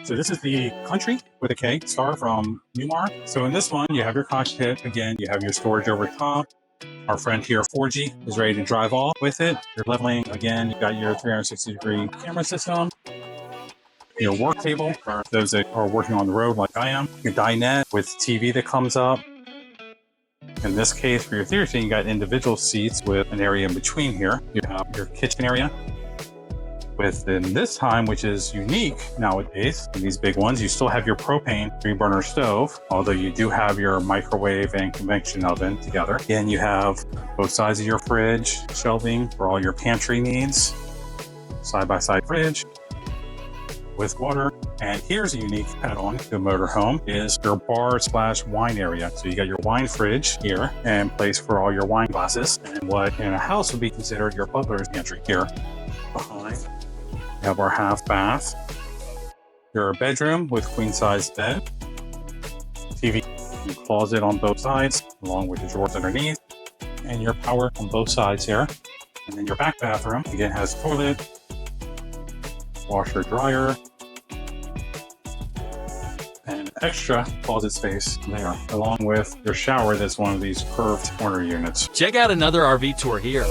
So this is the Country with a K Star from Newmar. So in this one, you have your cockpit. Again, you have your storage over top. Our friend here, 4G, is ready to drive off with it. You're leveling. Again, you've got your 360-degree camera system. Your work table for those that are working on the road like I am. Your dinette with TV that comes up. In this case, for your theater, you got individual seats with an area in between here. You have your kitchen area. Within this time, which is unique nowadays, in these big ones, you still have your propane 3-burner stove, although you do have your microwave and convection oven together. Again, you have both sides of your fridge, shelving for all your pantry needs, side-by-side fridge with water. And here's a unique add-on to a motorhome is your bar/wine area. So you got your wine fridge here and place for all your wine glasses, and what in a house would be considered your butler's pantry here. Behind, we have our half bath, your bedroom with queen-size bed, TV and closet on both sides, along with the drawers underneath, and your power on both sides here. And then your back bathroom, again, has toilet, washer, dryer, and extra closet space there, along with your shower that's one of these curved corner units. Check out another RV tour here.